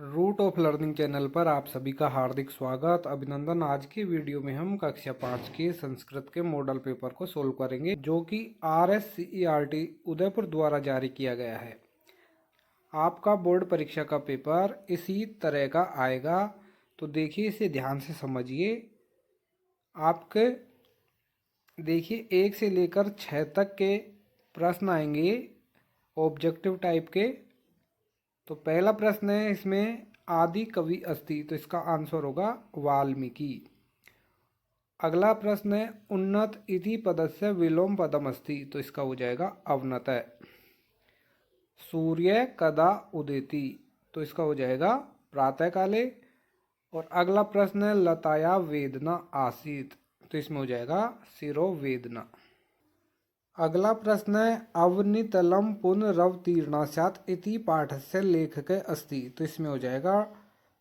Root of learning channel पर आप सभी का हार्दिक स्वागत अभिनंदन। आज की वीडियो में हम कक्षा 5 के संस्कृत के मॉडल पेपर को सोल्व करेंगे जो कि RSCERT उदयपुर द्वारा जारी किया गया है। आपका बोर्ड परीक्षा का पेपर इसी तरह का आएगा, तो देखिए इसे ध्यान से समझिए। आपके देखिए 1 से लेकर 6 तक के प्रश्न आएंगे ऑब्जेक्टिव टाइप के। तो पहला प्रश्न है इसमें आदि कवि अस्ति, तो इसका आंसर होगा वाल्मीकि। अगला प्रश्न है उन्नत इति पदस्य विलोम पदम अस्ति, तो इसका हो जाएगा अवनत। सूर्य कदा उदेति, तो इसका हो जाएगा प्रातः काले। और अगला प्रश्न है लताया वेदना आसीत, तो इसमें हो जाएगा शिरोवेदना। अगला प्रश्न है अवनितलम पुनरवतीर्णा स्यात् इति पाठस्य लेखक अस्ति, तो इसमें हो जाएगा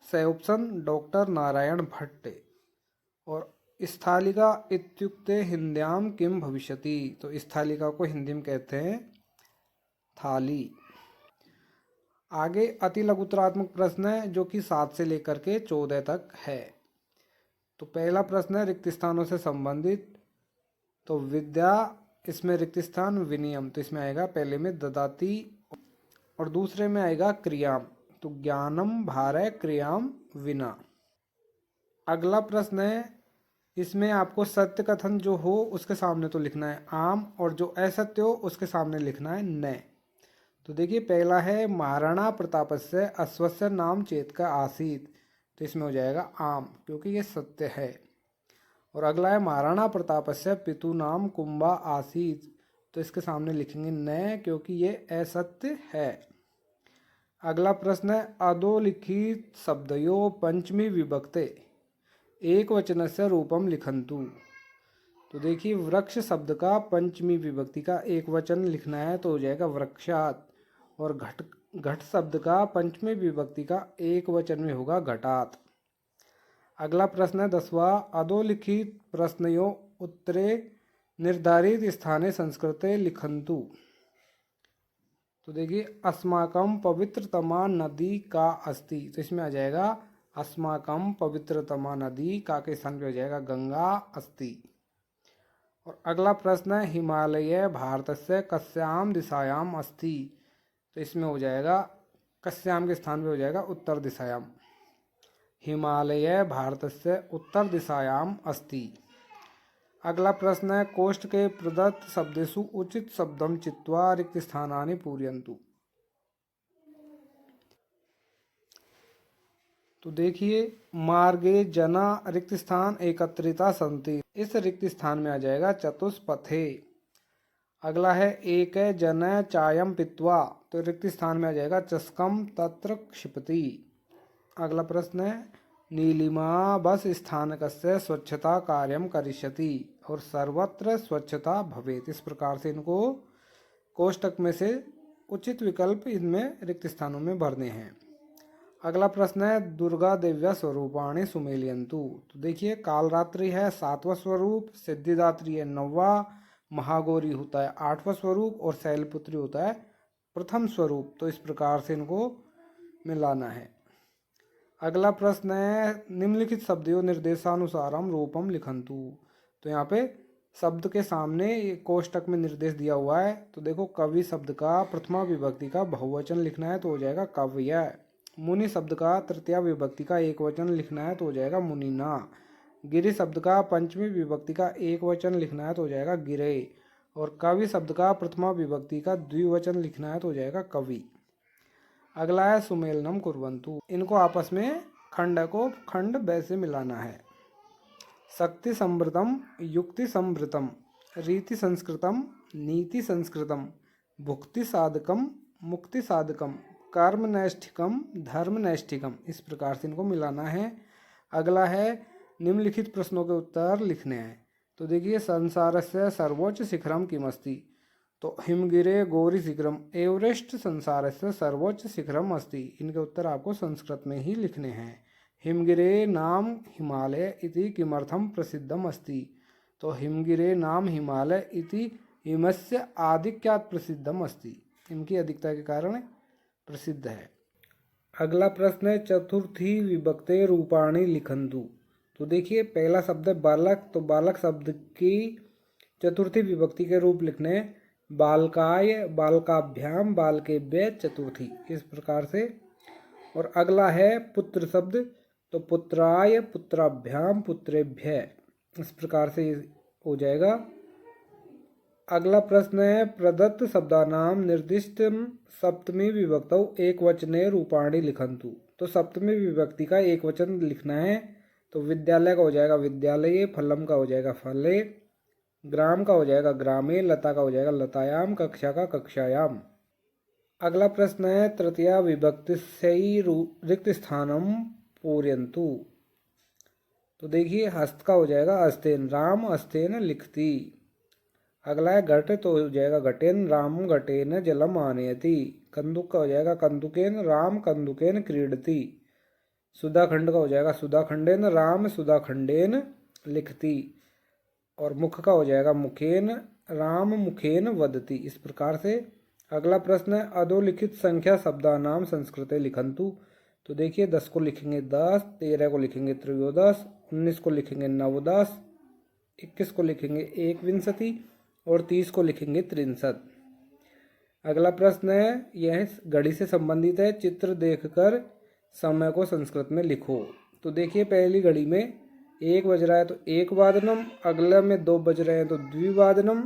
सही ऑप्शन डॉक्टर नारायण भट्ट। और स्थालिका इत्युक्ते हिंद्याम किम भविष्यति, तो स्थालिका को हिंदी में कहते हैं थाली। आगे अति लघुतरात्मक प्रश्न है जो कि 7 से लेकर के 14 तक है। तो पहला प्रश्न है रिक्त स्थानों से संबंधित, तो विद्या इसमें रिक्त स्थान विनियम, तो इसमें आएगा पहले में ददाती और दूसरे में आएगा क्रियाम, तो ज्ञानम भारय क्रियाम विना। अगला प्रश्न है इसमें आपको सत्य कथन जो हो उसके सामने तो लिखना है आम, और जो असत्य हो उसके सामने लिखना है न। तो देखिए पहला है महाराणा प्रतापस्य अश्वस्य नाम चेत का आसीत, तो इसमें हो जाएगा आम क्योंकि ये सत्य है। और अगला है महाराणा प्रतापस्य पितु नाम कुंभा आसीत, तो इसके सामने लिखेंगे न क्योंकि ये असत्य है। अगला प्रश्न है अधोलिखित शब्दयो पंचमी विभक्ते एक वचन से रूपम लिखंतु, तो देखिए वृक्ष शब्द का पंचमी विभक्ति का एक वचन लिखना है, तो हो जाएगा वृक्षात। और घट शब्द का पंचमी विभक्ति का एक वचन में होगा घटात। अगला प्रश्न है 10वां अधोलिखित प्रश्नयों उत्तरे निर्धारित स्थाने संस्कृते लिखंतु, तो देखिए अस्माकम पवित्रतमा नदी का अस्ति, तो इसमें आ जाएगा अस्माकम पवित्रतमा नदी का के स्थान पे हो जाएगा गंगा अस्ति। और अगला प्रश्न है हिमालय भारतस्य कस्याम दिशायाम अस्ति, तो इसमें हो जाएगा कस्याम के स्थान पे हो जाएगा उत्तर दिशायाम। हिमालय भारतस्य उत्तर दिशायाम अस्ति। अगला प्रश्न है कोष्ठ के प्रदत्त शब्देषु उचित शब्दम चित्वा रिक्त स्थानानि पूरयन्तु, तो देखिए मार्गे जना रिक्त स्थान एकत्रिता सन्ति, इस रिक्त स्थान में आ जाएगा चतुष्पथे। अगला है एक जन चायम पित्वा, तो रिक्त स्थान में आ जाएगा चस्कम तत्र क्षिपति। अगला प्रश्न है नीलिमा बस स्थानकस्य स्वच्छता कार्यम करिष्यति और सर्वत्र स्वच्छता भवेत्, इस प्रकार से इनको कोष्टक में से उचित विकल्प इनमें रिक्त स्थानों में भरने हैं। अगला प्रश्न है दुर्गा देव्या स्वरूपाणि सुमेलियंतु, तो देखिए कालरात्रि है 7वां स्वरूप, सिद्धिदात्री है 9वां, महागौरी होता है 8वां स्वरूप और शैलपुत्री होता है प्रथम स्वरूप, तो इस प्रकार से इनको मिलाना है। अगला प्रश्न है निम्नलिखित शब्दों निर्देशानुसारम रूपम लिखंतु, तो यहाँ पे शब्द के सामने कोष्टक में निर्देश दिया हुआ है, तो देखो कवि शब्द का प्रथमा विभक्ति का बहुवचन लिखना है, तो हो जाएगा कवय। मुनि शब्द का तृतीया विभक्ति का एक वचन लिखना है, तो हो जाएगा मुनिना। गिरि शब्द का पंचमी विभक्ति का एक वचन लिखना है, तो हो जाएगा गिरे। और कवि शब्द का प्रथमा विभक्ति का द्विवचन लिखना है, तो हो जाएगा कवि। अगला है सुमेलनम कुर्वन्तु, इनको आपस में खंड को खंड वैसे मिलाना है। शक्ति समृतम युक्ति समृतम रीति संस्कृतम नीति संस्कृतम भुक्ति साधकम मुक्ति साधकम कर्म नैष्ठिकम धर्म नैष्ठिकम, इस प्रकार से इनको मिलाना है। अगला है निम्नलिखित प्रश्नों के उत्तर लिखने हैं, तो देखिए संसारस्य सर्वोच्च शिखरम किमस्ति, तो हिमगिरे गौरी शिखरम एवरेस्ट संसारस्य सर्वोच्च शिखरम अस्ति, इनके उत्तर आपको संस्कृत में ही लिखने हैं। हिमगिरे नाम हिमालय इति किमर्थम प्रसिद्धम अस्ति, तो हिमगिरे नाम हिमालय इति हिमस्य आधिक्यात् प्रसिद्धम अस्ति, इनकी अधिकता के कारण प्रसिद्ध है। अगला प्रश्न है चतुर्थी विभक्ते रूपाणि लिखन्तु। तो देखिए पहला शब्द है बालक, तो बालक शब्द की चतुर्थी विभक्ति के रूप लिखने हैं बालकाय, बालकाभ्याम, बालकेभ्य, चतुर्थी, इस प्रकार से। और अगला है पुत्र शब्द, तो पुत्राय, पुत्राभ्याम, पुत्रेभ्य, इस प्रकार से हो जाएगा। अगला प्रश्न है प्रदत्त शब्दानाम निर्दिष्ट सप्तमी विभक्तौ एक वचने रूपाणि लिखन्तु। तो सप्तमी विभक्ति का एक वचन लिखना है, तो विद्यालय का हो जाएगा विद्यालये, फलम का हो जाएगा फले, ग्राम का हो जाएगा ग्रामे, लता का हो जाएगा लतायाम, कक्षा का कक्षायाम। अगला प्रश्न है तृतीया विभक्तिस्यै रिक्त स्थानम पूरयन्तु। तो देखिए हस्त का हो जाएगा अस्तेन, राम अस्तेन लिखति। अगला है घट, तो हो जाएगा घटेन, राम घटेन जलम आनयति। कंदुक का हो जाएगा कंदुकेन, राम कंदुकेन क्रीडति। सुधाखंड का हो जाएगा सुधाखंडेन, राम सुधाखंडेन लिखति। और मुख का हो जाएगा मुखेन, राम मुखेन वदति, इस प्रकार से। अगला प्रश्न है अधोलिखित संख्या शब्दानाम संस्कृते लिखन्तु। तो देखिए 10 को लिखेंगे 10, 13 को लिखेंगे त्रयोदश, 19 को लिखेंगे नवदश, 21 को लिखेंगे एकविंशति और 30 को लिखेंगे 63। अगला प्रश्न है यह घड़ी से संबंधित है, चित्र देखकर समय को संस्कृत में लिखो। तो देखिए पहली घड़ी में 1 बज रहा है तो 1 वादनम, अगले में 2 बज रहे हैं तो द्विवादनम,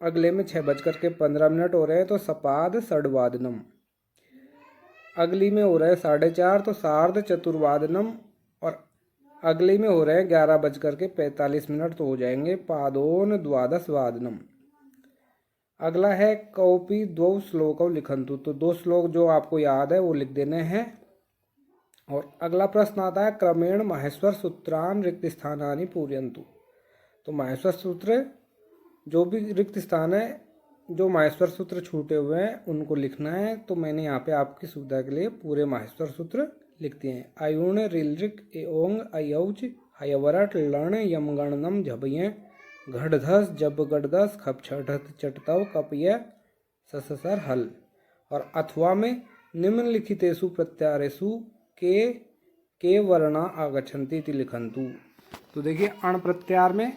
अगले में 6:15 हो रहे हैं तो सपाद षड्वादनम, अगली में हो रहे हैं 4:30 तो सार्ध चतुर्वादनम, और अगली में हो रहे हैं 11:45 तो हो जाएंगे पादोन द्वादश वादनम। अगला है कौपी द्वौ श्लोकौ लिखन्तु। तो 2 श्लोक जो आपको याद है वो लिख देने हैं। और अगला प्रश्न आता है क्रमेण माहेश्वर सूत्रान रिक्त स्थानानि पूरयन्तु। तो माहेश्वर सूत्र जो भी रिक्त स्थान है, जो माहेश्वर सूत्र छूटे हुए हैं उनको लिखना है। तो मैंने यहाँ पे आपकी सुविधा के लिए पूरे माहेश्वर सूत्र लिख दिए हैं। अयुण रिलरिक एओंग अयौच हयवरट लण यमगणनम झबय घड़धस जब गड़दस खप छठत चटतव कपय सससर हल। और अथवा में निम्नलिखितेषु प्रत्यारेषु के वर्णा आगच्छन्ति इति लिखन्तु। तो देखिए अण प्रत्यार में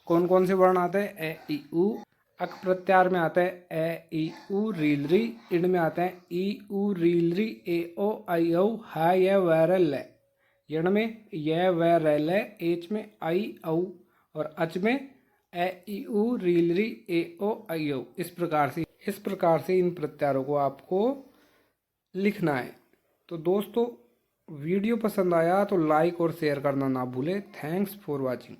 कौन कौन से वर्ण आते हैं ए ई उ, अक प्रत्यार में आता है ए ई उ रील री, इड में आते हैं ई उ रील री ए ओ आई औ हा य व र ल, यण में य व र ल, एच में आई औ, और अच में ए ई उ रील री ए ओ आई औ। इस प्रकार से इन प्रत्यारों को आपको लिखना है। तो दोस्तों वीडियो पसंद आया तो लाइक और शेयर करना ना भूलें। Thanks for watching.